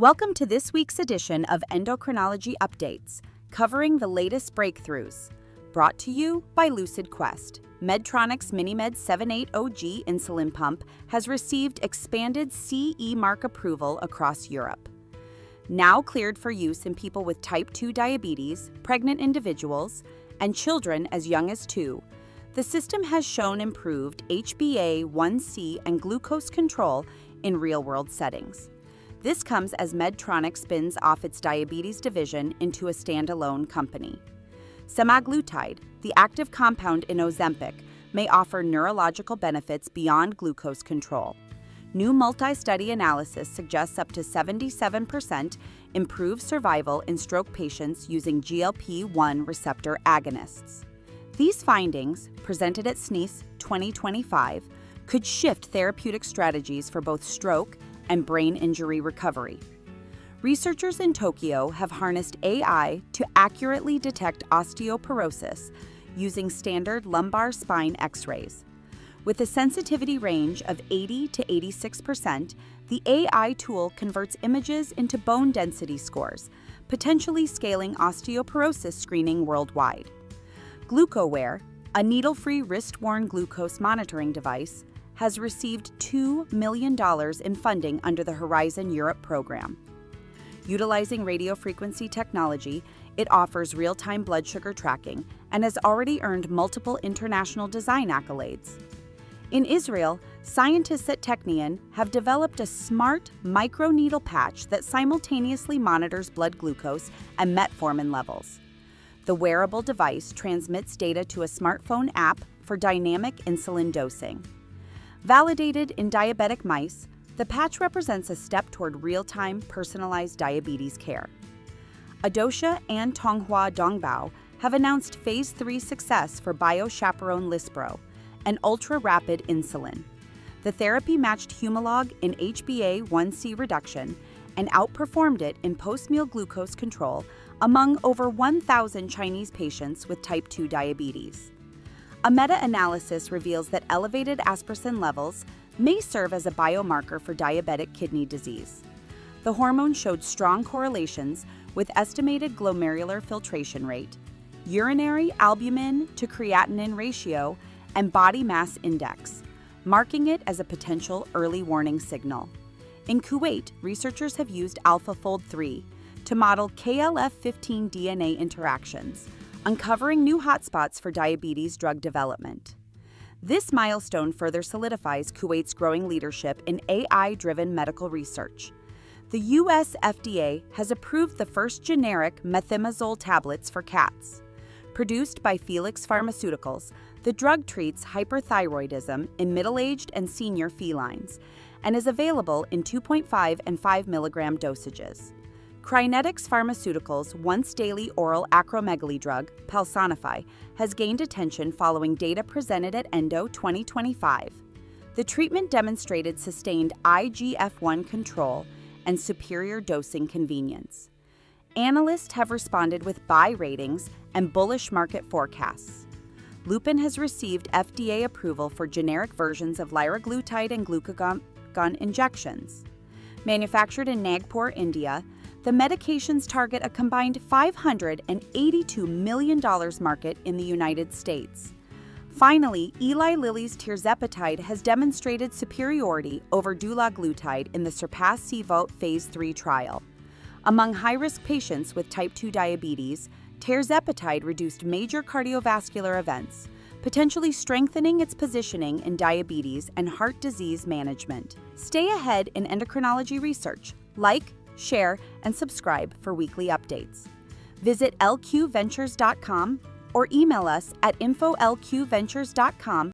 Welcome to this week's edition of Endocrinology Updates, covering the latest breakthroughs. Brought to you by Lucid Quest. Medtronic's MiniMed 780G insulin pump has received expanded CE mark approval across Europe. Now cleared for use in people with type 2 diabetes, pregnant individuals, and children as young as 2, the system has shown improved HbA1c and glucose control in real-world settings. This comes as Medtronic spins off its diabetes division into a standalone company. Semaglutide, the active compound in Ozempic, may offer neurological benefits beyond glucose control. New multi-study analysis suggests up to 77% improved survival in stroke patients using GLP-1 receptor agonists. These findings, presented at SNES 2025, could shift therapeutic strategies for both stroke and brain injury recovery. Researchers in Tokyo have harnessed AI to accurately detect osteoporosis using standard lumbar spine X-rays. With a sensitivity range of 80 to 86%, the AI tool converts images into bone density scores, potentially scaling osteoporosis screening worldwide. GlucoWear, a needle-free wrist-worn glucose monitoring device, has received $2 million in funding under the Horizon Europe program. Utilizing radiofrequency technology, it offers real-time blood sugar tracking and has already earned multiple international design accolades. In Israel, scientists at Technion have developed a smart microneedle patch that simultaneously monitors blood glucose and metformin levels. The wearable device transmits data to a smartphone app for dynamic insulin dosing. Validated in diabetic mice, the patch represents a step toward real-time, personalized diabetes care. Adosha and Tonghua Dongbao have announced Phase 3 success for BioChaperone Lispro, an ultra-rapid insulin. The therapy matched Humalog in HbA1c reduction and outperformed it in post-meal glucose control among over 1,000 Chinese patients with type 2 diabetes. A meta-analysis reveals that elevated Asprosin levels may serve as a biomarker for diabetic kidney disease. The hormone showed strong correlations with estimated glomerular filtration rate, urinary albumin to creatinine ratio, and body mass index, marking it as a potential early warning signal. In Kuwait, researchers have used AlphaFold 3 to model KLF15 DNA interactions, uncovering new hotspots for diabetes drug development. This milestone further solidifies Kuwait's growing leadership in AI-driven medical research. The U.S. FDA has approved the first generic methimazole tablets for cats. Produced by Felix Pharmaceuticals, the drug treats hyperthyroidism in middle-aged and senior felines and is available in 2.5 and 5 milligram dosages. Crinetics Pharmaceuticals' once-daily oral acromegaly drug, Palsonify, has gained attention following data presented at Endo 2025. The treatment demonstrated sustained IGF-1 control and superior dosing convenience. Analysts have responded with buy ratings and bullish market forecasts. Lupin has received FDA approval for generic versions of liraglutide and glucagon injections. Manufactured in Nagpur, India, the medications target a combined $582 million market in the United States. Finally, Eli Lilly's tirzepatide has demonstrated superiority over dulaglutide in the SURPASS-CVOT Phase 3 trial. Among high-risk patients with type 2 diabetes, tirzepatide reduced major cardiovascular events, potentially strengthening its positioning in diabetes and heart disease management. Stay ahead in endocrinology research. Like, share, and subscribe for weekly updates. Visit lqventures.com or email us at info@lqventures.com